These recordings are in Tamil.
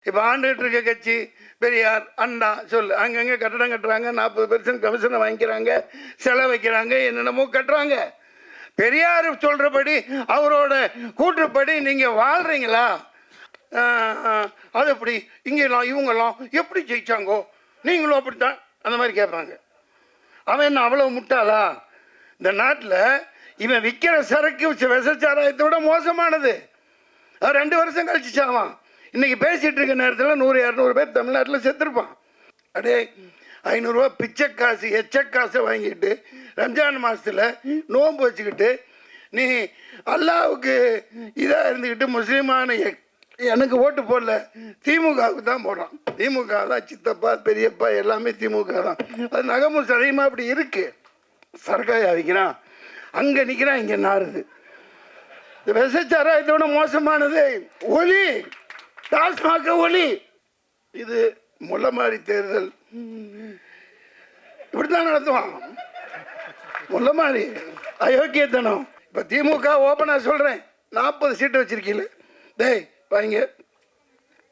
இப்போ ஆண்டுகிட்டு இருக்க கட்சி பெரியார், அண்ணா சொல்லு, அங்கங்கே கட்டடம் கட்டுறாங்க, 40% கமிஷனை வாங்கிக்கிறாங்க, செலவு வைக்கிறாங்க, என்னென்னமோ கட்டுறாங்க. பெரியார் சொல்கிறபடி அவரோட கூற்றுப்படி நீங்கள் வாழ்கிறீங்களா? அது எப்படி இங்கெல்லாம் இவங்கெல்லாம் எப்படி ஜெயிச்சாங்கோ, நீங்களும் அப்படித்தான் அந்த மாதிரி கேட்பாங்க. அவன் என்ன அவ்வளோ முட்டாளா? இந்த நாட்டில் இவன் விற்கிற சரக்கு விசச்சாராயத்தை விட மோசமானது. அது 2 வருஷம் கழிச்சு சாவான். இன்றைக்கி பேசிகிட்டு இருக்க நேரத்தில் 100-200 பேர் தமிழ்நாட்டில் செத்துருப்பான். அடே 500 ரூபா பிச்சை காசு எச்சக்காசை வாங்கிட்டு ரம்ஜான் மாதத்தில் நோன்பு வச்சுக்கிட்டு நீ அல்லாவுக்கு இதாக இருந்துக்கிட்டு முஸ்லீமான எனக்கு ஓட்டு போடல, திமுகவுக்கு தான் போடுறான். திமுக தான் சித்தப்பா பெரியப்பா எல்லாமே திமுக தான். அது நகமும் சதையுமா அப்படி இருக்கு. சரக்காயா விற்கிறான், அங்கே நிற்கிறான், இங்கே நாறுது. இந்த விசச்சாராயத்தை விட மோசமானது ஒலி, டாஸ்மாக ஒலி. இது முள்ளமாரி தேர்தல் இப்படித்தான் நடத்துவான். முள்ளமாரி அயோக்கியத்தனம். இப்போ திமுக ஓப்பனாக சொல்கிறேன், 40 சீட்டு வச்சிருக்கீங்களே, டேய் வாங்க,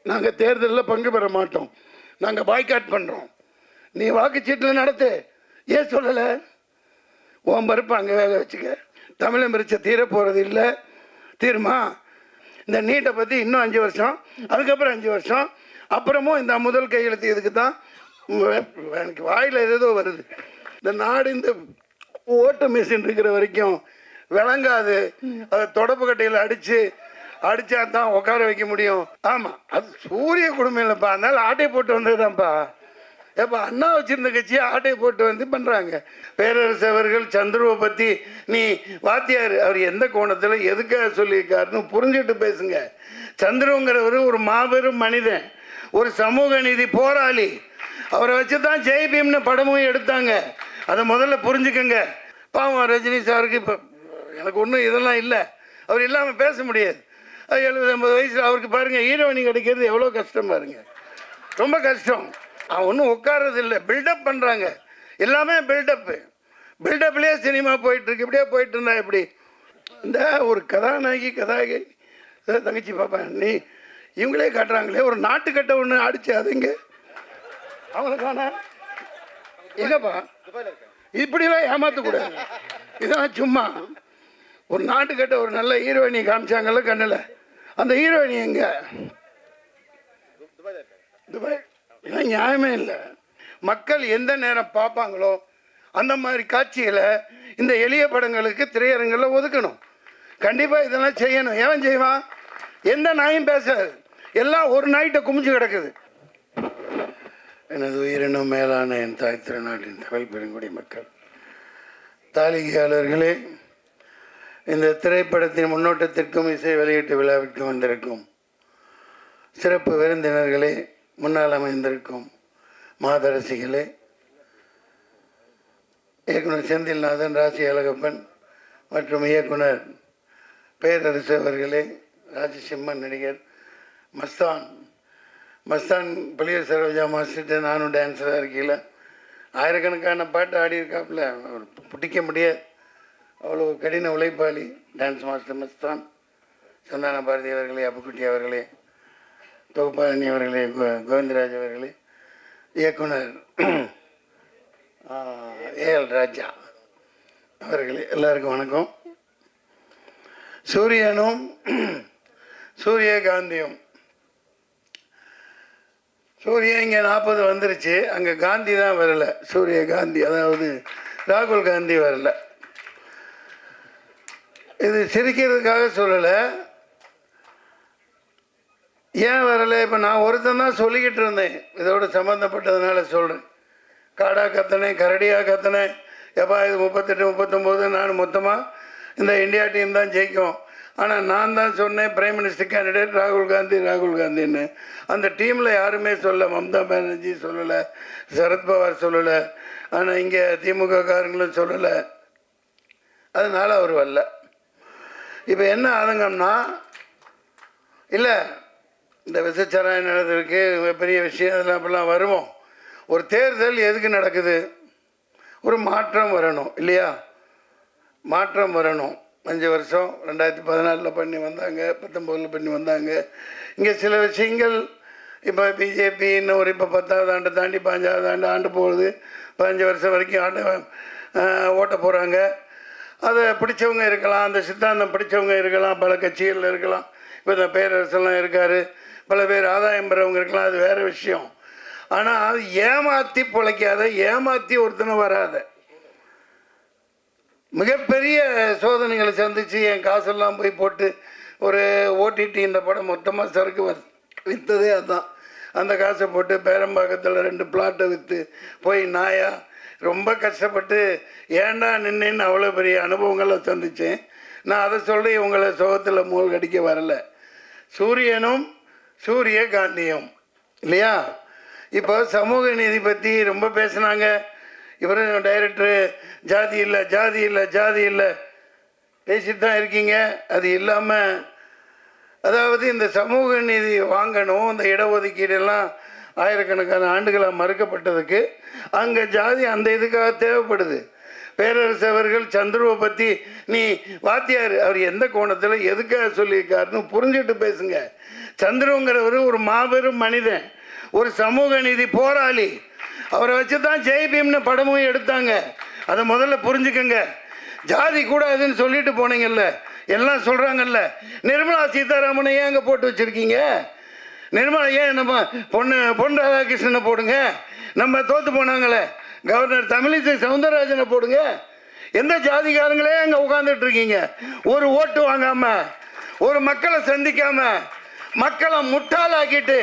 நாங்கள் தேர்தலில் பங்கு பெற மாட்டோம், நாங்கள் பாய்காட் பண்ணுறோம், நீ வாக்குச்சீட்டில் நடத்து. ஏன் சொல்லலை? ஓம் பருப்பு அங்கே வேக வச்சுக்க. தமிழன் பிரிச்ச தீர போகிறது இல்லை. தீருமா? இந்த நீட்டை பற்றி இன்னும் 5 வருஷம், அதுக்கப்புறம் 5 வருஷம், அப்புறமும் இந்த முதல் கையெழுத்து இதுக்கு தான். எனக்கு வாயில் ஏதோ வருது. இந்த நாடு இந்த ஓட்டு மிஷின் இருக்கிற வரைக்கும் விளங்காது. அதை தொடப்பு கட்டையில் அடித்தா தான் உட்கார வைக்க முடியும். ஆமாம், அது சூரிய குடும்பம் இல்லைப்பா, அதனால ஆட்டை போட்டு வந்ததுதான்ப்பா. எப்போ அண்ணா வச்சிருந்த கட்சியை ஆட்டை போட்டு வந்து பண்ணுறாங்க. பேரரசு அவர்கள் சந்துருவை பற்றி நீ வாத்தியார் அவர் எந்த கோணத்தில் எதுக்காக சொல்லியிருக்காருன்னு புரிஞ்சுட்டு பேசுங்க. சந்துருங்கிறவர் ஒரு மாபெரும் மனிதன், ஒரு சமூக நீதி போராளி. அவரை வச்சு தான் ஜெய் பீம்னு படமும் எடுத்தாங்க. அதை முதல்ல புரிஞ்சுக்கங்க. பாவம் ரஜினி சாருக்கு இப்போ எனக்கு ஒன்றும் இதெல்லாம் இல்லை, அவர் இல்லாமல் பேச முடியாது. 70-80 வயசில் அவருக்கு பாருங்கள் ஹீரோயினி கிடைக்கிறது எவ்வளோ கஷ்டம் பாருங்க, ரொம்ப கஷ்டம். அவன் ஒன்றும் உட்கார்றது இல்லை, பில்டப் பண்ணுறாங்க, எல்லாமே பில்டப்லேயே சினிமா போயிட்டுருக்கு. இப்படியே போயிட்டு இருந்தா எப்படி? இந்த ஒரு கதாநாயகி தங்கச்சி பாப்பா நீ இவங்களே காட்டுறாங்களே, ஒரு நாட்டுக்கட்டை ஒன்று அடிச்சு அதுங்க அவங்களுக்கான எங்கப்பா இப்படிலாம் ஏமாற்றக்கூடாது. இதெல்லாம் சும்மா ஒரு நாட்டுக்கட்ட ஒரு நல்ல ஹீரோயினி காமிச்சாங்கல்ல கண்ணில், அந்த ஹீரோயினி எங்க? துபாய். இதெல்லாம் நியாயமே இல்லை. மக்கள் எந்த நேரம் பார்ப்பாங்களோ அந்த மாதிரி காட்சிகளை இந்த எளிய படங்களுக்கு திரையரங்கில் ஒதுக்கணும். கண்டிப்பாக இதெல்லாம் செய்யணும். ஏன் செய்வான்? எந்த நாயும் பேசாது, எல்லாம் ஒரு நாய்கிட்ட குமிச்சு கிடக்குது. எனது உயிரினும் மேலான என் தாய் திருநாட்டின் தமிழ் பெருங்குடி மக்கள், தாளிகையாளர்களே, இந்த திரைப்படத்தின் முன்னோட்டத்திற்கும் இசை வெளியீட்டு விழாவிற்கும் வந்திருக்கும் சிறப்பு விருந்தினர்களே, முன்னால் அமைந்திருக்கும் மாதரசிகளே, இயக்குனர் செந்தில்நாதன், ராசி அழகப்பன் மற்றும் இயக்குனர் பேரரசு அவர்களே, ராஜசிம்மன் நடிகர் மஸ்தான் புலியர் சரோஜா மாஸ்டர் நானும் டான்ஸராக இருக்கையில் ஆயிரக்கணக்கான பாட்டு ஆடியிருக்காப்புல, அவர் பிடிக்க முடியாது, அவ்வளோ கடின உழைப்பாளி டான்ஸ் மாஸ்டர் மஸ்தான். சந்தான பாரதி அவர்களே, அப்புக்குட்டி அவர்களே, தொகுப்பாளனி அவர்களே, கோவிந்தராஜ் அவர்களே, இயக்குனர் ஏஎல் ராஜா அவர்களே, எல்லாருக்கும் வணக்கம். சூரியனும் சூரியகாந்தியும், சூரியன் இங்கே 40 வந்துருச்சு, அங்கே காந்தி தான் வரல. சூரியகாந்தி அதாவது ராகுல் காந்தி வரல. இது சிரிக்கிறதுக்காக சொல்லலை. ஏன் வரலை? இப்போ நான் ஒருத்தன் தான் சொல்லிக்கிட்டு இருந்தேன், இதோடு சம்மந்தப்பட்டதுனால சொல்கிறேன். காடாக கத்தினேன், கரடியாக கத்தினேன், எப்பா இது 38 39 நான் மொத்தமாக இந்த இந்தியா டீம் தான் ஜெயிக்கும். ஆனால் நான் தான் சொன்னேன் பிரைம் மினிஸ்டர் கேண்டிடேட் ராகுல் காந்தின்னு. அந்த டீமில் யாருமே சொல்ல, மம்தா பானர்ஜி சொல்லலை, சரத்பவார் சொல்லலை, ஆனால் இங்கே திமுக காரங்களும் சொல்லலை. அதனால் அவர் வரல. இப்போ என்ன ஆதங்கம்னா, இல்லை இந்த விசச்சாராயம் நடந்திருக்கு, பெரிய விஷயம், அதெல்லாம் அப்படிலாம் வருவோம். ஒரு தேர்தல் எதுக்கு நடக்குது? ஒரு மாற்றம் வரணும் இல்லையா? மாற்றம் வரணும். 5 வருஷம் 2014 பண்ணி வந்தாங்க, 19 பண்ணி வந்தாங்க. இங்கே சில விஷயங்கள் இப்போ பிஜேபி இன்னும் இப்போ 10வது ஆண்டு தாண்டி 15வது ஆண்டு போகுது. 15 வருஷம் வரைக்கும் ஓட்ட போகிறாங்க. அதை பிடிச்சவங்க இருக்கலாம், அந்த சித்தாந்தம் பிடிச்சவங்க இருக்கலாம், பல கட்சிகளில் இருக்கலாம். இப்போ இந்த பேரரசெல்லாம் இருக்கார், பல பேர் ஆதாயம் பெறவங்க இருக்கலாம், அது வேறு விஷயம். ஆனால் அது ஏமாற்றி பிழைக்காத, ஏமாற்றி ஒருத்தனை வராத, மிகப்பெரிய சோதனைகளை சந்தித்து என் காசெல்லாம் போய் போட்டு ஒரு ஓடிடி இந்த படம் மொத்தமாக சரக்கு விற்றதே அதுதான். அந்த காசை போட்டு பேரம்பாக்கத்தில் 2 பிளாட்டை விற்று போய் நாயா ரொம்ப கஷ்டப்பட்டு ஏண்டா நின்னு அவ்வளோ பெரிய அனுபவங்களை சந்தித்தேன். நான் அதை சொல்லி உங்களை சோகத்தில் மூழ்கடிக்க வரல. சூரியனும் சூரியகாந்தியும் இல்லையா? இப்போ சமூக நீதி பற்றி ரொம்ப பேசுனாங்க. இவரும் டைரக்டரு ஜாதி இல்லை ஜாதி இல்லை ஜாதி இல்லை பேசிட்டு தான் இருக்கீங்க. அது இல்லாமல் அதாவது இந்த சமூக நீதி வாங்கணும், இந்த இடஒதுக்கீடெல்லாம் ஆயிரக்கணக்கான ஆண்டுகளாக மறுக்கப்பட்டதுக்கு அங்கே ஜாதி அந்த இதுக்காக தேவைப்படுது. பேரரசு அவர்கள் சந்துருவை பற்றி நீ வாத்தியார் அவர் எந்த கோணத்தில் எதுக்காக சொல்லியிருக்காருன்னு புரிஞ்சுட்டு பேசுங்க. சந்துருங்கிறவர் ஒரு மாபெரும் மனிதன், ஒரு சமூக நீதி போராளி. அவரை வச்சு தான் ஜெய் பீம்னு படமும் எடுத்தாங்க. அதை முதல்ல புரிஞ்சுக்கங்க. ஜாதி கூடாதுன்னு சொல்லிட்டு போனீங்கல்ல, எல்லாம் சொல்கிறாங்கல்ல. நிர்மலா சீதாராமனை ஏன் அங்கே போட்டு வச்சுருக்கீங்க? நிர்மலா ஏன் நம்ம பொன் ராதாகிருஷ்ணனை போடுங்க. நம்ம தோற்று போனாங்களே கவர்னர் தமிழிசை சவுந்தரராஜனை போடுங்க. எந்த ஜாதிகாரங்களே அங்கே உட்காந்துட்டு இருக்கீங்க? ஒரு ஓட்டு வாங்காமல், ஒரு மக்களை சந்திக்காமல், மக்களை முட்டாளாக்கிட்டு,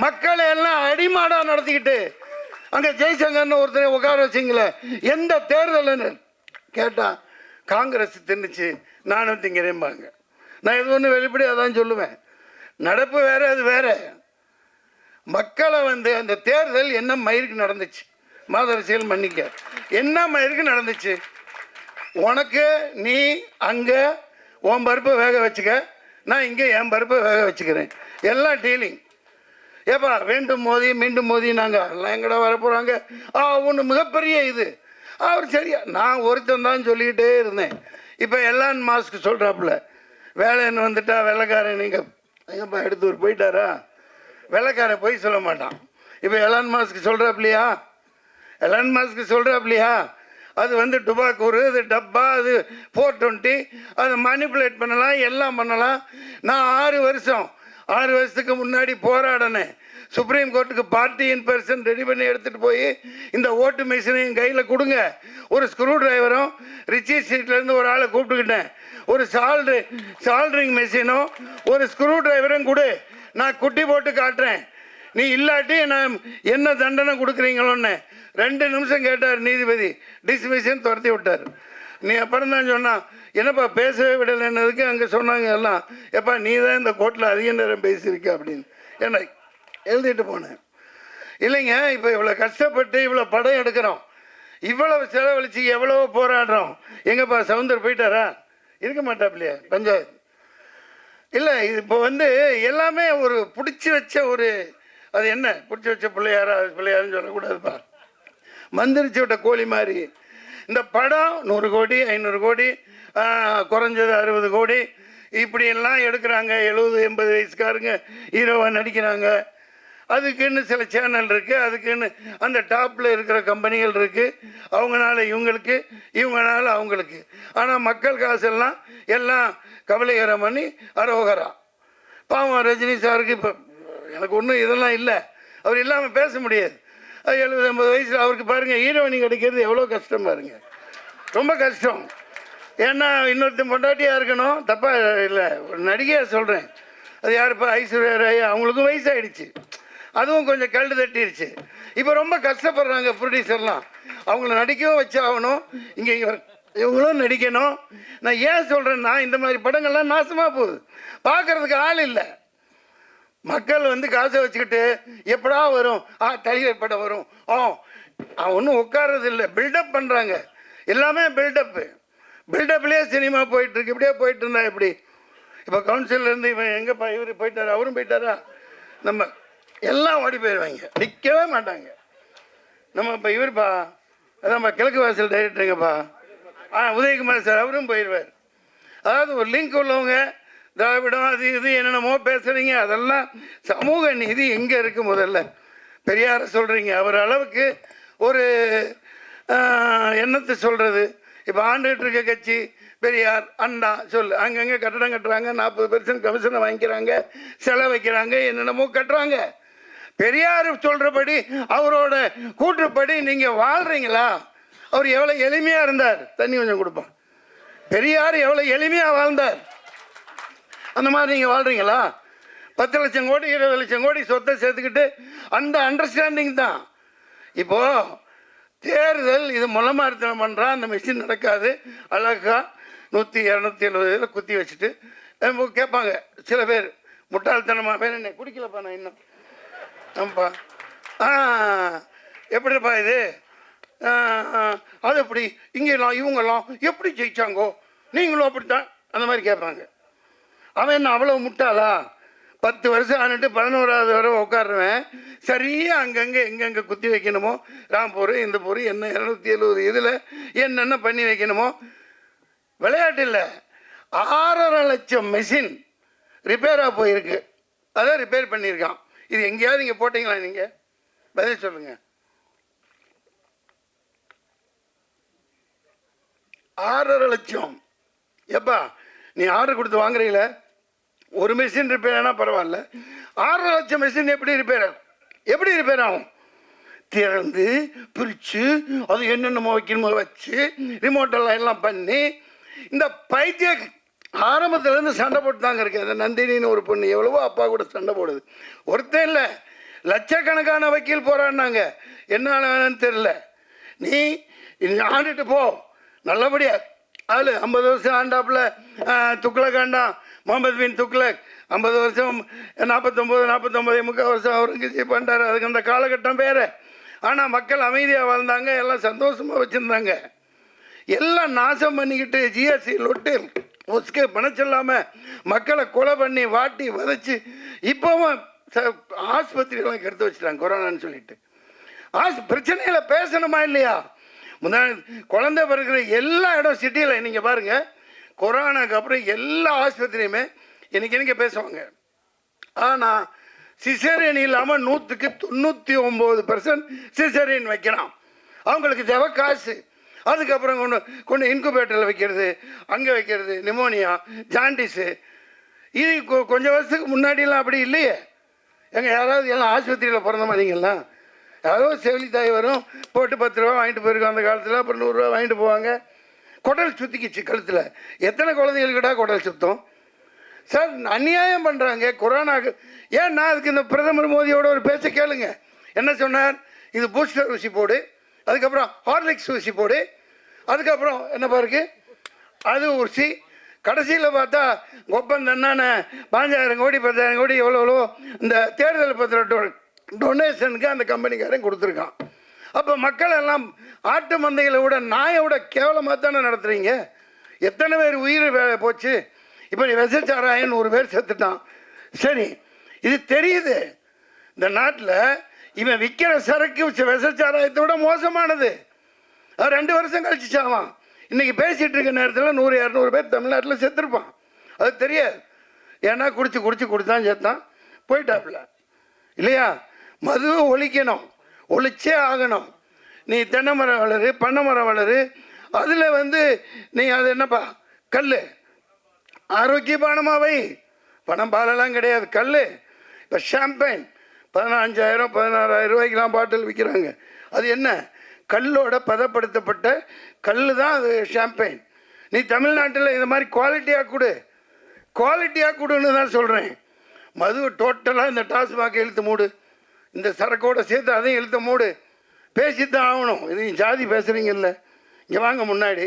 மக்களை எல்லாம் அடிமாடாக நடத்திக்கிட்டு அங்கே ஜெய்சங்கர்னு ஒருத்தரை உட்கார வச்சிங்களே. எந்த தேர்தல்னு கேட்டால் காங்கிரஸ் தின்னுச்சு, நானும் திங்கிறேன்பாங்க. நான் இது ஒன்று வெளிப்படையாக தான் சொல்லுவேன். நடப்பு வேறு, அது வேறு. மக்களை அந்த தேர்தல் என்ன மயிருக்கு நடந்துச்சு, மாதரசியல் மன்னிக்க என்ன மயிருக்கு நடந்துச்சு? உனக்கு நீ அங்கே உன் பருப்பை வேக வச்சுக்க, நான் இங்கே என் பருப்பை வேக வச்சுக்கிறேன். எல்லாம் டீலிங். ஏப்பா வேண்டும் மோதி மீண்டும் மோதி நாங்கள் எல்லாம் எங்கடா வரப்போகிறாங்க. ஒன்று மிகப்பெரிய இது. அவர் சரியா நான் ஒருத்தன் தான் சொல்லிக்கிட்டே இருந்தேன். இப்போ எலான் மாஸ்க் சொல்கிறாப்புல வேலைன்னு வந்துட்டா வெள்ளைக்காரன் நீங்கள் எங்கப்பா எடுத்து போயிட்டாரா? வெள்ளைக்காரன் போய் சொல்ல மாட்டான். இப்போ எலான் மாஸ்க் சொல்கிறாப்லையா? எலான் மாஸ்க் சொல்கிறாப்லையா? அது டுபாக்கூர், அது டப்பா, அது 420, அதை மேனிப்புலேட் பண்ணலாம், எல்லாம் பண்ணலாம். நான் 6 வருஷத்துக்கு முன்னாடி போராடினேன். சுப்ரீம் கோர்ட்டுக்கு பார்ட்டி இன் பர்சன் ரெடி பண்ணி எடுத்துகிட்டு போய் இந்த ஓட்டு மிஷினையும் கையில் கொடுங்க. ஒரு ஸ்க்ரூ டிரைவரும் ரிச்சி ஸ்ட்ரீட்லேருந்து ஒரு ஆளை கூப்பிட்டுக்கிட்டேன். ஒரு சால்ட்ரிங் மிஷினும் ஒரு ஸ்க்ரூ டிரைவரும் கொடு, நான் குட்டி போட்டு காட்டுறேன். நீ இல்லாட்டி நான் என்ன தண்டனை கொடுக்குறீங்களோன்னு 2 நிமிஷம் கேட்டார் நீதிபதி. டிஸ்மிஷன் துரத்தி விட்டார். நீ அப்புறம் தான் சொன்னான், என்னப்பா பேசவே விடலைன்னதுக்கு அங்கே சொன்னாங்க எல்லாம், எப்பா நீ தான் இந்த கோர்ட்டில் அதிக நேரம் பேசியிருக்க அப்படின்னு என்ன எழுதிட்டு போனேன். இல்லைங்க, இப்போ இவ்வளோ கஷ்டப்பட்டு இவ்வளோ படம் எடுக்கிறோம், இவ்வளவு செலவழித்து எவ்வளவோ போராடுறோம். எங்கப்பா சவுந்தர் போயிட்டாரா? இருக்க மாட்டாப்லையா பஞ்சாயத்து? இல்லை, இது இப்போ எல்லாமே ஒரு பிடிச்சி வச்ச ஒரு, அது என்ன பிடிச்சி வச்ச பிள்ளையாருன்னு சொல்லக்கூடாதுப்பா, மந்திரிச்சு விட்ட கோழி மாதிரி. இந்த படம் 100 கோடி 500 கோடி குறைஞ்சது 60 கோடி இப்படியெல்லாம் எடுக்கிறாங்க. 70-80 வயசுக்காரங்க ஹீரோவாக நடிக்கிறாங்க. அதுக்குன்னு சில சேனல் இருக்குது, அதுக்குன்னு அந்த டாப்பில் இருக்கிற கம்பெனிகள் இருக்குது. அவங்களால இவங்களுக்கு, இவங்களால அவங்களுக்கு. ஆனால் மக்கள் காசெல்லாம் எல்லாம் கபலீகரம் பண்ணி அரோகரா. பாவம் ரஜினி சாருக்கு இப்போ எனக்கு ஒன்றும் இதெல்லாம் இல்லை, அவர் இல்லாமல் பேச முடியாது. 70-80 வயசில் அவருக்கு பாருங்கள் ஹீரோயினி கிடைக்கிறது எவ்வளோ கஷ்டம் பாருங்க, ரொம்ப கஷ்டம். ஏன்னா இன்னொருத்தன் பொண்டாட்டியாக இருக்கணும், தப்பாக இல்லை, ஒரு நடிகையாக சொல்கிறேன். அது யாருப்பா, ஐஸ்வர்யா ராய், அவங்களுக்கும் வயசாகிடுச்சு, அதுவும் கொஞ்சம் கல்டு தட்டிடுச்சு. இப்போ ரொம்ப கஷ்டப்படுறாங்க ப்ரொடியூசர்லாம், அவங்கள நடிக்கவும் வச்சாகணும், இங்கே இவங்களும் நடிக்கணும். நான் ஏன் சொல்கிறேன்னா, இந்த மாதிரி படங்கள்லாம் நாசமாக போகுது, பார்க்குறதுக்கு ஆள் இல்லை. மக்கள் காசை வச்சுக்கிட்டு எப்படா வரும், தலைவர் படம் வரும், ஒன்றும் உட்கார்றது இல்லை, பில்டப் பண்ணுறாங்க. எல்லாமே பில்டப்லேயே சினிமா போயிட்டுருக்கு. இப்படியே போயிட்டு இருந்தா எப்படி? இப்போ கவுன்சிலர்லேருந்து இவன் எங்கேப்பா இவர் போயிட்டாரா, அவரும் போயிட்டாரா, நம்ம எல்லாம் ஓடி போயிடுவாங்க, நிற்கவே மாட்டாங்க. நம்ம இப்போ இவருப்பா, அதான்ப்பா கிழக்கு வாசல் டைரக்டருங்கப்பா உதயகுமார் சார், அவரும் போயிடுவார். அதாவது ஒரு லிங்க் உள்ளவங்க திராவிடம் அது இது என்னென்னமோ பேசுகிறீங்க. அதெல்லாம் சமூக நீதி எங்கே இருக்குது? முதல்ல பெரியாரை சொல்கிறீங்க. அவர் அளவுக்கு ஒரு என்னத்தை சொல்கிறது? இப்போ ஆண்டுகிட்டு இருக்க கட்சி பெரியார், அண்ணா சொல்லு, அங்கங்கே கட்டடம் கட்டுறாங்க, 40% கமிஷனை வாங்கிக்கிறாங்க, செலவு வைக்கிறாங்க, என்னென்னமோ கட்டுறாங்க. பெரியார் சொல்கிறபடி அவரோட கூற்றுப்படி நீங்கள் வாழ்கிறீங்களா? அவர் எவ்வளோ எளிமையாக இருந்தார். தண்ணி கொஞ்சம் கொடுப்பான். பெரியார் எவ்வளோ எளிமையாக வாழ்ந்தார். அந்த மாதிரி நீங்கள் வாழ்கிறீங்களா? 10 லட்சம் கோடி 20 லட்சம் கோடி சொத்தை சேர்த்துக்கிட்டு அந்த அண்டர்ஸ்டாண்டிங் தான். இப்போது தேர்தல் இது முளமாரித்தனம் பண்ணுறான். அந்த மிஷின் நடக்காது. அழகாக 100 270 குத்தி வச்சுட்டு கேட்பாங்க சில பேர். முட்டாள்தனமாக வேணும் என்ன குடிக்கலப்பா நான் இன்னும் ஆமாப்பா எப்படிப்பா இது அது எப்படி இங்கெல்லாம் இவங்கெல்லாம் எப்படி ஜெயிச்சாங்கோ நீங்களும் அப்படித்தான் அந்த மாதிரி கேட்பாங்க. அவன் என்ன அவ்வளோ முட்டாளா? 10 வருஷம் ஆனிட்டு 11வது வரை உட்காருவேன். சரியாக அங்கங்கே எங்கெங்கே குத்தி வைக்கணுமோ ராம்பூர் இந்த பூர் என்ன 270 இதில் என்னென்ன பண்ணி வைக்கணுமோ. விளையாட்டு இல்லை. 6.5 லட்சம் மெஷின் ரிப்பேராக போயிருக்கு. அதை ரிப்பேர் பண்ணியிருக்கான். இது எங்கேயாவது நீங்கள் போட்டிங்களா? நீங்கள் பதில் சொல்லுங்கள். 6.5 லட்சம். எப்பா நீ ஆர்டர் கொடுத்து வாங்குறீங்கள, ஒரு மிஷின் ரிப்பேர் ஆனால் பரவாயில்ல, 6.5 லட்சம் மிஷின் எப்படி ரிப்பேர் ஆகும்? எப்படி ரிப்பேர் ஆகும்? திறந்து பிரித்து அது என்னென்னமோ வைக்கணுமோ வச்சு ரிமோட்டெல்லாம் எல்லாம் பண்ணி இந்த பைத்திய ஆரம்பத்துலேருந்து சண்டை போட்டு தாங்க இருக்கு. அந்த நந்தினின்னு ஒரு பொண்ணு எவ்வளவோ அப்பா கூட சண்டை போடுது. ஒருத்தன் இல்லை, லட்சக்கணக்கான வக்கீல் போராடினாங்க. என்ன ஆனான்னு தெரில. நீ ஆண்டுட்டு போ நல்லபடியா. அதில் 50 வருஷம் ஆண்டாப்புல துக்ளக் ஆண்டான் முகமது பின் துக்ளக். 50 வருஷம் 49 முக்கால் வருஷம் அவுரங்கசீப் பண்ணார். அதுக்கு அந்த காலகட்டம் வேறு. ஆனால் மக்கள் அமைதியாக வாழ்ந்தாங்க, எல்லாம் சந்தோஷமாக வச்சுருந்தாங்க. எல்லாம் நாசம் பண்ணிக்கிட்டு ஜிஎஸ்டி லொட்டு உஸ்கே பணம் சொல்லாமல் மக்களை கொலை பண்ணி வாட்டி வதைச்சி இப்போவும் ஆஸ்பத்திரியெல்லாம் கெடுத்து வச்சுட்டாங்க கொரோனான்னு சொல்லிட்டு. பிரச்சனையில் பேசணுமா இல்லையா? குழந்தை பிறகுற எல்லா இடம் சிட்டியில் நீங்கள் பாருங்கள், கொரோனாக்கு அப்புறம் எல்லா ஆஸ்பத்திரியுமே எனக்கு பேசுவாங்க. ஆனால் சிசேரியன் இல்லாமல் 100க்கு 99% சிசேரியன் வைக்கிறான். அவங்களுக்கு தேவை காசு. அதுக்கப்புறம் கொண்டு இன்குபேட்டரில் வைக்கிறது, அங்கே வைக்கிறது, நிமோனியா, ஜாண்டிஸு. இது கொஞ்சம் வருஷத்துக்கு முன்னாடியெல்லாம் அப்படி இல்லையே. எங்கள் யாராவது எல்லாம் ஆஸ்பத்திரியில் பிறந்த மாதிரிங்கெல்லாம் யாரோ செவிலி தாய் வரும், போட்டு 10 ரூபா வாங்கிட்டு போயிருக்கோம் அந்த காலத்தில். அப்புறம் 100 ரூபா வாங்கிட்டு போவாங்க. குடல் சுற்றிக்கிச்சு கழுத்தில். எத்தனை குழந்தைகளுக்கிட்டா குடல் சுத்தம்? சார் அநியாயம் பண்ணுறாங்க கொரோனாக்கு. ஏன்னா அதுக்கு இந்த பிரதமர் மோடியோட ஒரு பேச்சை கேளுங்க. என்ன சொன்னார்? இது பூஸ்டர் ஊசி போடு, அதுக்கப்புறம் ஹார்லிக்ஸ் ஊசி போடு, அதுக்கப்புறம் என்ன பாருக்கு அது ஊசி. கடைசியில் பார்த்தா ஒப்பந்தம் என்னென்ன 5000 கோடி 10,000 கோடி எவ்வளோ இந்த தேர்தல் பத்திர டொனேஷனுக்கு அந்த கம்பெனிக்காரன் கொடுத்துருக்கான். அப்போ மக்கள் எல்லாம் ஆட்டு மந்தைகளை விட நாயை விட கேவலமாக தானே நடத்துகிறீங்க. எத்தனை பேர் உயிர் போச்சு. இப்போ விசச்சாராயம் 100 பேர் செத்துட்டான். சரி, இது தெரியுது. இந்த நாட்டில் இவன் விற்கிற சரக்கு விசச்சாராயத்தை விட மோசமானது. அது 2 வருஷம் கழிச்சு சாவான். இன்றைக்கி பேசிகிட்டு இருக்க நேரத்தில் 100-200 பேர் தமிழ்நாட்டில் செத்துருப்பான். அது தெரியாது. ஏன்னா குடிச்சு செத்தான் போயிட்டாப்புல இல்லையா? மது ஒழிக்கணும், ஒழிச்சே ஆகணும். நீ தென்னை மரம் வளரு, பண்ணை மரம் வளரு. அதில் நீ அது என்னப்பா கல் ஆரோக்கியபானமாக வை. பணம் பாலெல்லாம் கிடையாது, கல். இப்போ ஷாம்பைன் 15,000 16,000 ரூபாய்க்கெலாம் பாட்டில் விற்கிறாங்க. அது என்ன? கல்லோட பதப்படுத்தப்பட்ட கல் தான் அது ஷாம்பைன். நீ தமிழ்நாட்டில் இந்த மாதிரி குவாலிட்டியாக கொடுன்னு தான் சொல்கிறேன். மது டோட்டலாக இந்த டாஸ்மாக் இழுத்து மூடு, இந்த சரக்கோடு சேர்த்து அதையும் இழுத்த மூடு. பேசித்தான் ஆகணும். இது ஜாதி பேசுகிறீங்கல்ல, இங்கே வாங்க முன்னாடி.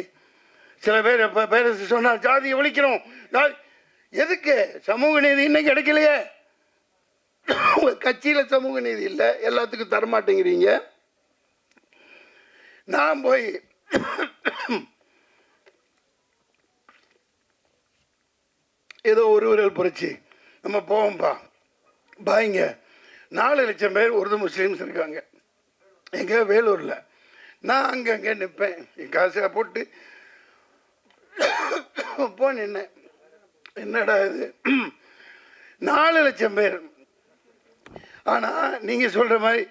சில பேர் இப்போ பேரரசு சொன்னால் ஜாதியை ஒழிக்கிறோம். எதுக்கு? சமூக நீதி இன்னும் கிடைக்கலையே. உங்கள் கட்சியில் சமூக நீதி இல்லை, எல்லாத்துக்கும் தரமாட்டேங்கிறீங்க. நான் போய் ஏதோ ஒரு விரல் புரட்சி நம்ம போவோம்ப்பா பாய்ங்க. 4 லட்சம் பேர் உருது முஸ்லீம்ஸ் இருக்காங்க எங்கே வேலூரில். நான் அங்கங்கே நிற்பேன், என் காசை போட்டு நின்னேன். என்னடா இது 4 லட்சம் பேர். ஆனால் நீங்கள் சொல்கிற மாதிரி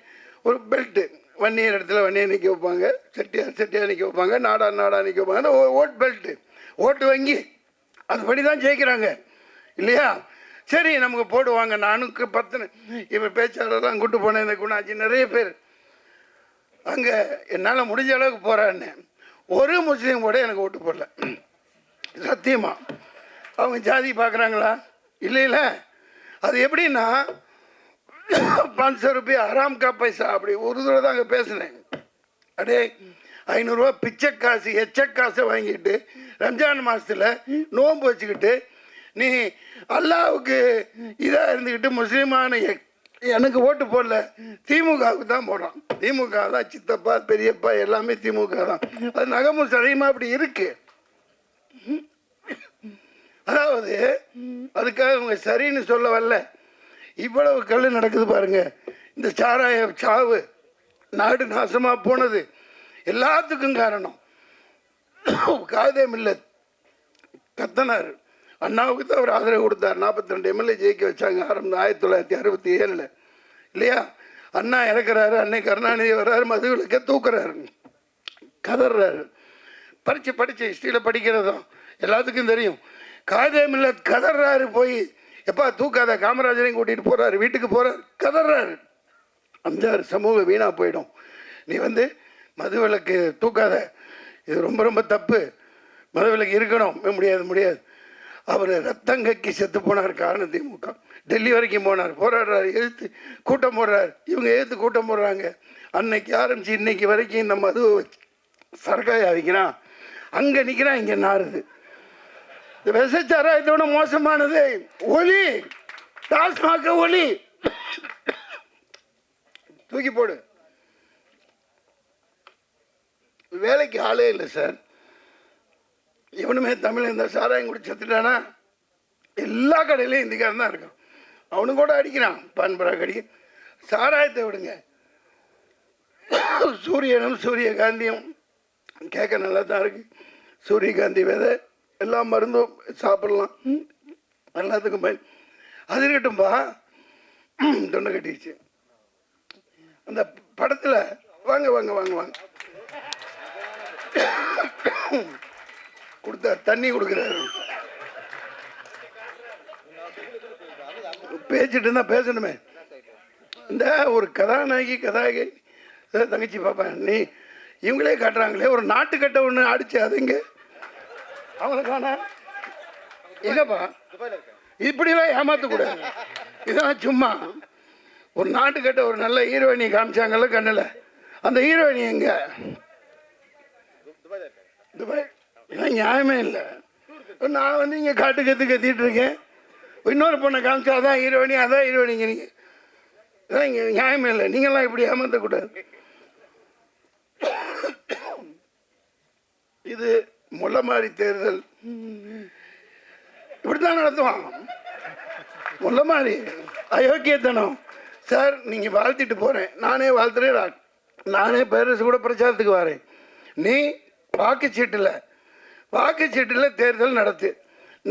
ஒரு பெல்ட்டு வன்னியர் இடத்துல வன்னியர் நிற்க வைப்பாங்க, செட்டியார் நிற்க வைப்பாங்க, நாடா நிற்க வைப்பாங்க. அந்த ஓட் பெல்ட்டு ஓட்டு வங்கி அதுபடி தான் ஜெயிக்கிறாங்க இல்லையா? சரி நமக்கு போடுவாங்க. நானுக்கு 10 இப்போ பேச்சாளர்லாம் கூட்டு போனேன். இந்த குணாச்சி நிறைய பேர் அங்கே என்னால் முடிஞ்ச அளவுக்கு போகிறான்னு ஒரு முஸ்லீம் கூட எனக்கு ஓட்டு போடல. சத்தியமாக அவங்க ஜாதி பார்க்குறாங்களா? இல்லை. அது எப்படின்னா 500 ரூபாய் ஆராம் கா பைசா அப்படி ஒரு தடவை தான் அங்கே பேசினேன். அடே 500 ரூபா பிச்சை காசு எச்ச காசை வாங்கிட்டு ரம்ஜான் மாதத்தில் நோன்பு வச்சுக்கிட்டு நீ அல்லாவுக்கு இதாக இருந்துக்கிட்டு முஸ்லீமான எனக்கு ஓட்டு போடல, திமுகவுக்கு தான் போடுறான். திமுக தான் சித்தப்பா பெரியப்பா எல்லாமே திமுக தான். அது நகமும் சதையுமா அப்படி இருக்கு. அதாவது அதுக்காக அவங்க சரின்னு சொல்ல வரல. இவ்வளவு கல் நடக்குது பாருங்க. இந்த சாராய சாவு, நாடு நாசமாக போனது எல்லாத்துக்கும் காரணம் காதே மில்லத் கத்தனார். அண்ணாவுக்கு தான் அவர் ஆதரவு கொடுத்தார். 42 எம்எல்ஏ ஜெயிக்க வச்சாங்க 1967 இல்லையா? அண்ணா இறக்குறாரு, அன்னை கருணாநிதி வர்றாரு, மதுவிலக்க தூக்குறாரு, கதறாரு. படித்து ஹிஸ்ட்ரியில் படிக்கிறதும் எல்லாத்துக்கும் தெரியும். காதே மில்லத் கதறாரு. போய் எப்பா தூக்காத, காமராஜரையும் கூட்டிகிட்டு போகிறாரு, வீட்டுக்கு போகிறார், கதறாரு. 5-6 சமூகம் வீணாக போயிடும். நீ மதுவிலக்கு தூக்காத, இது ரொம்ப ரொம்ப தப்பு, மதுவிலக்கு இருக்கணும். முடியாது. அவர் ரத்தங்கக்கி செத்து போனார் காரணம் திமுக. டெல்லி வரைக்கும் போனார், போராடுறாரு, எதிர்த்து கூட்டம் போடுறாரு. இவங்க எதிர்த்து கூட்டம் போடுறாங்க. அன்னைக்கு ஆரம்பித்து இன்னைக்கு வரைக்கும் இந்த மது சரக்காய வைக்கிறான், அங்கே நிற்கிறான், இங்கே நாறுது. இந்த விசச்சாராயத்தோட மோசமானது ஒலி, டாஸ்மாக ஒலி. தூக்கி போடு. வேலைக்கு ஆளே இல்லை சார். இவனுமே தமிழ் இந்த சாராயம் குடி செத்துட்டானா எல்லா கடையிலையும் இந்திக்காரன் தான் இருக்கான். அவனு கூட அடிக்கிறான், பான்பரா கடி. சாராயத்தை விடுங்க. சூரியனும் சூரியகாந்தியும் கேட்க நல்லா தான் இருக்கு. சூரியகாந்தி விதை எல்லா மருந்தும் சாப்பிடலாம், எல்லாத்துக்கும் பயன். அது இருக்கட்டும்பா. தொண்டை கட்டிடுச்சு. அந்த படத்தில் வாங்க கொடுத்தார், தண்ணி கொடுக்குறாரு. பேசிட்டு இருந்தா பேசணுமே. இந்த ஒரு கதாநாயகி தங்கச்சி பாப்பா, நீ இவங்களே காட்டுறாங்களே ஒரு நாட்டுக்கட்டை ஒன்று அடிச்சு, அதுங்க அவங்கள காணா எங்கப்பா? இப்படிலாம் ஏமாத்தக்கூடாது. இதெல்லாம் சும்மா ஒரு நாட்டுக்கட்ட ஒரு நல்ல ஹீரோயினி காமிச்சாங்கல்ல கண்ணில், அந்த ஹீரோயினி எங்க? துபாய். இதெல்லாம் நியாயமே இல்லை. நான் இங்கே கத்திட்டு இருக்கேன், இன்னொரு பொண்ணை காமிச்சா அதான் ஹீரோயினி, அதான் ஹீரோயினிங்க. நீங்கள் இதெல்லாம் இங்கே நியாயமே இல்லை. நீங்கள்லாம் இப்படி ஏமாற்றக்கூடாது. இது முள்ளமாரி தேர்தல் இப்படித்தான் நடத்துவான். முள்ளமாரி அயோக்கியத்தனம் சார். நீங்கள் வாழ்த்திட்டு போகிறேன், நானே வாழ்த்துறேன், நானே பேரரசு கூட பிரச்சாரத்துக்கு வரேன். நீ வாக்குச்சீட்டில் தேர்தல் நடத்து.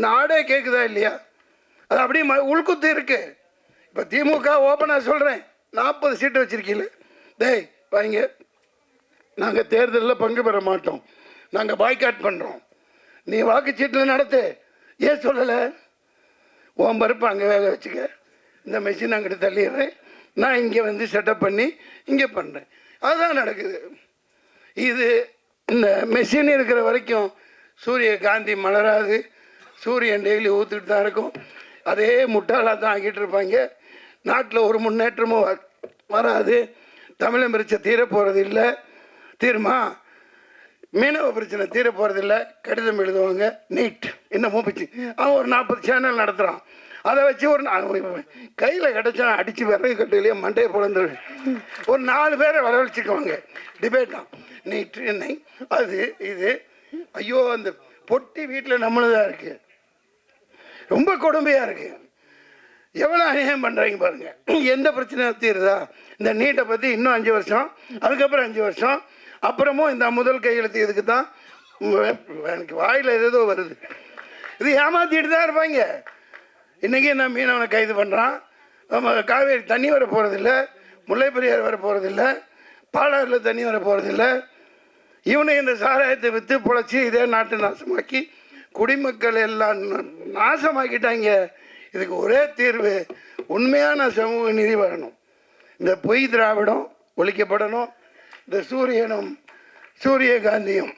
நாடே கேட்குதா இல்லையா? அது அப்படியே உள்குத்து இருக்கு. இப்போ திமுக ஓப்பனாக சொல்கிறேன், 40 சீட்டு வச்சுருக்கீங்கள. டேய் வாங்க, நாங்கள் தேர்தலில் பங்கு பெற மாட்டோம், நாங்கள் பாய்காட் பண்ணுறோம். நீ வாக்குச்சீட்டில் நடத்து. ஏன் சொல்லலை? உன் பருப்பு அங்கே வேக வச்சுக்க, இந்த மெஷின் அங்கிட்டு தள்ளிடுறேன், நான் இங்கே செட்டப் பண்ணி இங்கே பண்ணுறேன். அதுதான் நடக்குது. இது இந்த மெஷின் இருக்கிற வரைக்கும் சூரியகாந்தி மலராது. சூரியன் டெய்லி ஊற்றிட்டு தான் இருக்கும். அதே முட்டாளாக தான் ஆக்கிட்டு இருப்பாங்க. நாட்டில் ஒரு முன்னேற்றமும் வராது. தமிழன் பிரச்சனை தீர போகிறது இல்லை. தீர்மா மீனவ பிரச்சனை தீர போகிறதில்ல. கடிதம் எழுதுவாங்க, நீட் இன்னமும் பிச்சு. அவன் ஒரு 40 சேனல் நடத்துகிறான். அதை வச்சு ஒரு கையில் கிடச்சா அடித்து விறகு கட்டையிலேயே மண்டையை பிறந்து ஒரு 4 பேரை வரவழைச்சிக்குவாங்க. டிபேட்டான் நீட் என்ன அது இது. ஐயோ, அந்த பொட்டி வீட்டில் நம்மளுதான் இருக்குது. ரொம்ப கொடுமையாக இருக்குது. எவ்வளோ அநியாயம் பண்ணுறாங்க பாருங்கள். எந்த பிரச்சனையும் தீருதா? இந்த நீட்டை பற்றி இன்னும் 5 வருஷம், அதுக்கப்புறம் 5 வருஷம், அப்புறமும் இந்த முதல் கையெழுத்து இதுக்கு தான். எனக்கு வாயில் ஏதோ வருது. இது ஏமாற்றிட்டு தான் இருப்பாங்க. இன்றைக்கி நான் மீனவனை கைது பண்ணுறான், காவேரி தண்ணி வர போகிறதில்ல, முல்லை பெரியார் வர போகிறதில்ல, பாலாறில் தண்ணி வர போகிறதில்ல. இவனை இந்த சாராயத்தை விற்று பொழைச்சி இதே நாட்டை நாசமாக்கி குடிமக்கள் எல்லாம் நாசமாக்கிட்டாங்க. இதுக்கு ஒரே தீர்வு உண்மையான சமூக நீதி வரணும். இந்த பொய் திராவிடம் ஒழிக்கப்படணும். இந்த சூரியகாந்தியும்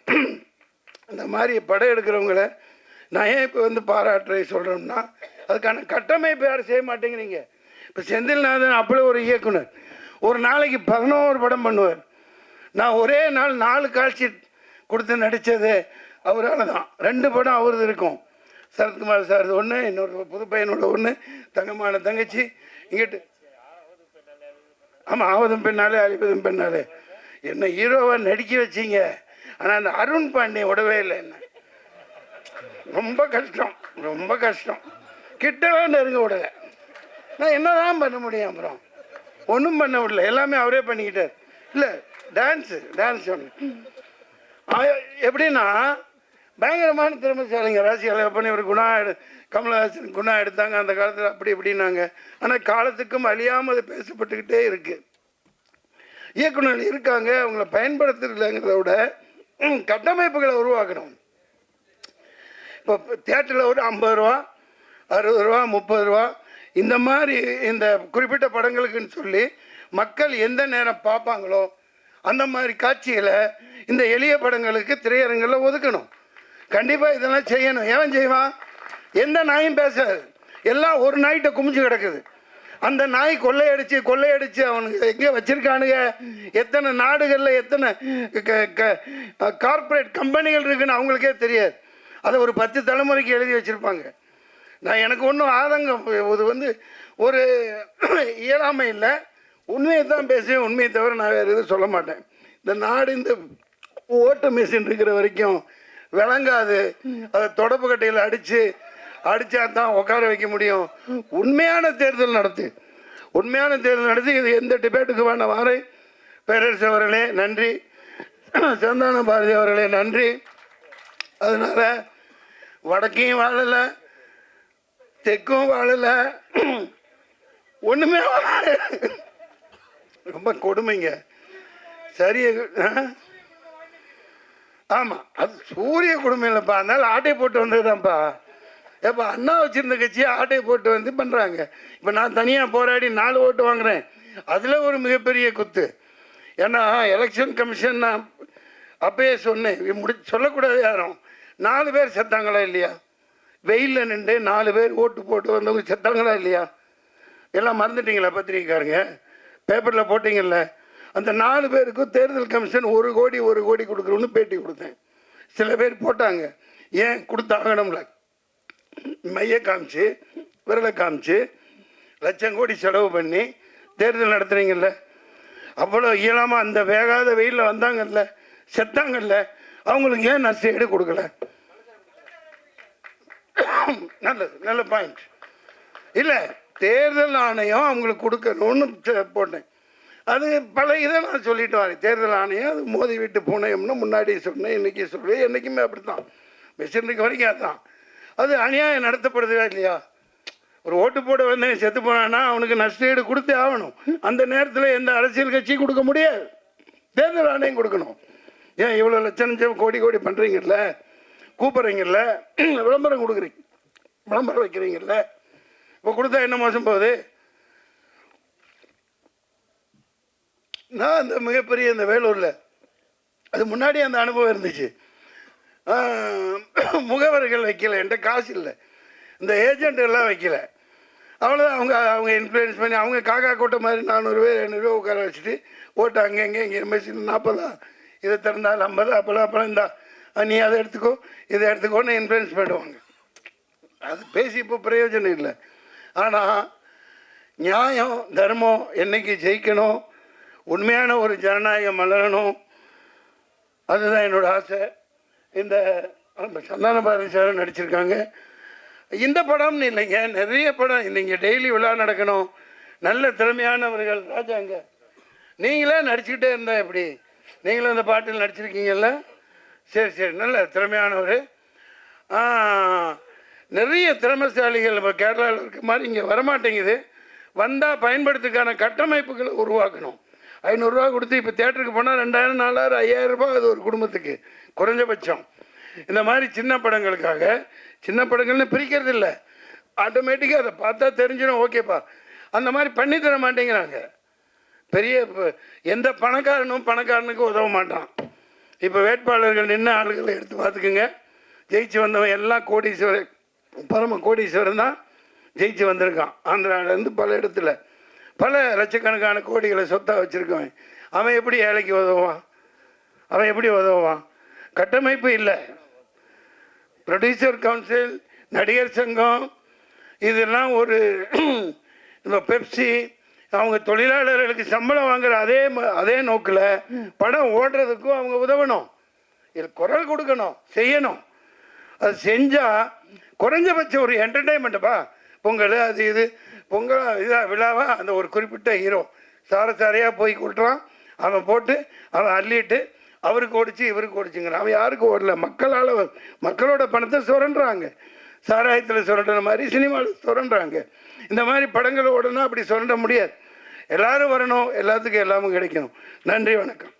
இந்த மாதிரி படம் எடுக்கிறவங்கள நான் ஏன் இப்போ பாராட்டுறை சொல்கிறோம்னா, அதுக்கான கட்டமைப்பு யாரும் செய்ய மாட்டேங்கிறீங்க. இப்போ செந்தில்நாதன் அப்படி ஒரு இயக்குனர் ஒரு நாளைக்கு 11 படம் பண்ணுவார். நான் ஒரே நாள் 4 காட்சி கொடுத்து நடித்தது அவரால் தான். 2 படம் அவரது இருக்கும். சரத்குமார் சார் ஒன்று, இன்னொரு புது பையனோட ஒன்று, தங்கமான தங்கச்சி. இங்கிட்டு ஆமாம், ஆவதும் பெண்ணாலே அழிப்பதும் பெண்ணாலே. என்ன ஹீரோவாக நடிக்க வச்சிங்க. ஆனால் அந்த அருண் பாண்டியன் விடவே இல்லை. என்ன ரொம்ப கஷ்டம், ரொம்ப கஷ்டம். கிட்டவே நெருங்க விடலை. நான் என்ன தான் பண்ண முடியும்? அப்புறம் ஒன்றும் பண்ண விடல, எல்லாமே அவரே பண்ணிக்கிட்டார். இல்லை டான்ஸ் ஒன்று எப்படின்னா பயங்கரமான திறமைசாலிங்க. ராசி அழகப்பன் இவர் குணா கமலஹாசன் குணா எடுத்தாங்க அந்த காலத்தில், அப்படி இப்படின்னாங்க. ஆனால் காலத்துக்கும் அழியாமல் அது பேசப்பட்டுக்கிட்டே இருக்குது. இயக்குநர்கள் இருக்காங்க, அவங்கள பயன்படுத்துறதுங்கிறத விட கட்டமைப்புகளை உருவாக்கணும். இப்போ தியேட்டரில் ஒரு 50 ரூபா 60 ரூபா 30 ரூபா இந்த மாதிரி இந்த குறிப்பிட்ட படங்களுக்குன்னு சொல்லி மக்கள் எந்த நேரம் பார்ப்பாங்களோ அந்த மாதிரி காட்சிகளை இந்த எளிய படங்களுக்கு திரையரங்கில் ஒதுக்கணும். கண்டிப்பாக இதெல்லாம் செய்யணும். ஏன் செய்வான்? எந்த நாயும் பேசாது, எல்லாம் ஒரு நாய்கிட்ட குமிச்சு கிடக்குது. அந்த நாய் கொள்ளையடிச்சு அவனுக்கு எங்கே வச்சிருக்கானுங்க, எத்தனை நாடுகளில் எத்தனை கார்ப்பரேட் கம்பெனிகள் இருக்குன்னு அவங்களுக்கே தெரியாது. அதை ஒரு 10 தலைமுறைக்கு எழுதி வச்சுருப்பாங்க. நான் எனக்கு ஒன்றும் ஆதங்கம், இது ஒரு இயலாமை இல்லை. உண்மையை தான் பேசுவேன், உண்மையை தவிர நான் வேறு எதுவும் சொல்ல மாட்டேன். இந்த நாடு இந்த ஓட்டு மிஷின் இருக்கிற வரைக்கும் விளங்காது. அதை தொடப்பு கட்டையில் அடித்தா தான் உட்கார வைக்க முடியும். உண்மையான தேர்தல் நடத்தி இது எந்த டிபேட்டுக்கு வேண வாரை. பேரரசு அவர்களே நன்றி, சந்தான பாரதி அவர்களே நன்றி. அதனால் வடக்கையும் வாழலை, தெற்கும் வாழலை, ஒன்றுமே வாழ. ரொம்ப கொடுமைங்க. சரி, ஆமாம், அது சூரிய கொடுமை இல்லைப்பா. அதனால ஆட்டை போட்டு வந்ததுதான்ப்பா. ஏப்பா அண்ணா வச்சுருந்த கட்சியை ஆட்டை போட்டு பண்ணுறாங்க. இப்போ நான் தனியாக போராடி 4 ஓட்டு வாங்குகிறேன். அதில் ஒரு மிகப்பெரிய குத்து. ஏன்னா எலெக்ஷன் கமிஷன் நான் அப்பயே சொன்னேன், சொல்லக்கூடாது யாரும். 4 பேர் செத்தாங்களா இல்லையா? வெயிலில் நின்று 4 பேர் ஓட்டு போட்டு வந்தவங்க செத்தாங்களா இல்லையா? எல்லாம் மறந்துட்டீங்களா? பத்திரிக்கைக்காரங்க பேப்பரில் போட்டிங்கல்ல. அந்த 4 பேருக்கும் தேர்தல் கமிஷன் 1 கோடி கொடுக்குறோன்னு பேட்டி கொடுத்தேன். சில பேர் போட்டாங்க, ஏன் கொடுத்தாகணும்ல, மைய காமிச்சு விரலை காமிச்சு லட்சம் கோடி செலவு பண்ணி தேர்தல் நடத்துறீங்கல்ல. அவ்வளோ இயலாமல் அந்த வேகாத வெயிலில் வந்தாங்கல்ல, செத்தாங்கல்ல, அவங்களுக்கு ஏன் நஷ்டஈடு கொடுக்கல? நல்ல பாயிண்ட். இல்லை, தேர்தல் ஆணையம் அவங்களுக்கு கொடுக்கணும்னு போட்டேன். அது பல இதை நான் சொல்லிட்டு வரேன். தேர்தல் ஆணையம் அது மோதி விட்டு பூனையம்னு முன்னாடி சொன்னேன், இன்றைக்கி சொல்லுவேன், என்றைக்குமே அப்படி தான். மிஷினுக்கு வரைக்கும் அதுதான். அது அநியாயம் நடத்தப்படுதா இல்லையா? ஒரு ஓட்டு போட வந்தேன் செத்து போனான்னா அவனுக்கு நஷ்டஈடு கொடுத்தே ஆகணும். அந்த நேரத்தில் எந்த அரசியல் கட்சியும் கொடுக்க முடியாது, தேர்தல் ஆணையம் கொடுக்கணும். ஏன் இவ்வளோ லட்சம் கோடி பண்ணுறீங்கல்ல, கூப்பிட்றீங்கல்ல, விளம்பரம் கொடுக்குறீங்க, விளம்பரம் வைக்கிறீங்கல்ல, இப்போ கொடுத்தா என்ன மோசம் போகுது? நான் அந்த மிகப்பெரிய இந்த வேலூரில் அது முன்னாடி அந்த அனுபவம் இருந்துச்சு. முகவர்கள் வைக்கல, என்கிட்ட காசு இல்லை, இந்த ஏஜென்ட்டுகள்லாம் வைக்கல. அவ்வளோதான். அவங்க இன்ஃப்ளூயன்ஸ் பண்ணி அவங்க காக்கா கூட்டம் மாதிரி 400 பேர் 500 ரூபா உட்கார வச்சுட்டு ஓட்டு அங்கங்கே இங்கே மெஷின் 40 இதை திறந்தால் 50 அப்போலாம் இந்தா நீ அதை எடுத்துக்கோ இதை எடுத்துக்கோன்னு இன்ஃப்ளூயன்ஸ் பண்ணுவாங்க. அது பேசி இப்போ பிரயோஜனம் இல்லை. ஆனால் நியாயம் தர்மம் என்னைக்கு ஜெயிக்கணும், உண்மையான ஒரு ஜனநாயகம் மலரணும், அதுதான் என்னோடய ஆசை. இந்த சந்தான பாரதி சார் நடிச்சிருக்காங்க. இந்த படம்னு இல்லைங்க, நிறைய படம் இல்லைங்க. டெய்லி விழா நடக்கணும், நல்ல திறமையானவர்கள். ராஜாங்க நீங்களே நடிச்சுக்கிட்டே இருந்தால் எப்படி? நீங்களும் இந்த பாட்டில் நடிச்சிருக்கீங்கல்ல, சரி நல்ல திறமையானவர். நிறைய திறமைசாலிகள் இப்போ கேரளாவில் இருக்க மாதிரி இங்கே வரமாட்டேங்குது. வந்தால் பயன்படுத்துக்கான கட்டமைப்புகளை உருவாக்கணும். 500 ரூபா கொடுத்து இப்போ தேட்டருக்கு போனால் 2000, 4000, 5000 ரூபாய் அது ஒரு குடும்பத்துக்கு குறைஞ்சபட்சம். இந்த மாதிரி சின்ன படங்களுக்காக, சின்ன படங்கள்னு பிரிக்கிறது இல்லை, ஆட்டோமேட்டிக்காக அதை பார்த்தா தெரிஞ்சிடும், ஓகேப்பா. அந்த மாதிரி பண்ணி தர மாட்டேங்கிறாங்க. பெரிய எந்த பணக்காரனுக்கு உதவ மாட்டான். இப்போ வேட்பாளர்கள் நின்ன ஆளுகளை எடுத்து பார்த்துக்குங்க. ஜெயிச்சு வந்தவன் எல்லாம் கோடீஸ்வரன், பரம கோடீஸ்வரன் தான் ஜெயிச்சு வந்திருக்கான். ஆந்திராவிலேருந்து பல இடத்துல பல லட்சக்கணக்கான கோடிகளை சொத்தாக வச்சுருக்கவன். அவன் எப்படி ஏழைக்கு உதவுவான்? அவன் எப்படி உதவுவான்? கட்டமைப்பு இல்லை. ப்ரொடியூசர் கவுன்சில், நடிகர் சங்கம், இதெல்லாம் ஒரு இந்த பெப்சி, அவங்க தொழிலாளர்களுக்கு சம்பளம் வாங்குற அதே நோக்கில் படம் ஓடுறதுக்கும் அவங்க உதவணும். இது குரல் கொடுக்கணும், செய்யணும். அது செஞ்சால் குறைஞ்சபட்சம் ஒரு என்டர்டெயின்மெண்ட்டுப்பா. பொங்கல் அது இது, பொங்கல் இதாக விழாவாக அந்த ஒரு குறிப்பிட்ட ஹீரோ சாரையாக போய் கொட்டுறான். அவன் போட்டு அவன் அள்ளிட்டு அவருக்கு ஓடிச்சு இவருக்கு ஓடிச்சுங்கிறான். அவன் யாருக்கு ஓடல, மக்களோட பணத்தை சுரண்டுறாங்க. சாராயத்தில் சுரண்டுற மாதிரி சினிமாவில் சுரண்டுறாங்க. இந்த மாதிரி படங்கள் ஓடனா அப்படி சுரண்ட முடியாது. எல்லாரும் வரணும், எல்லாத்துக்கும் எல்லாமும் கிடைக்கணும். நன்றி, வணக்கம்.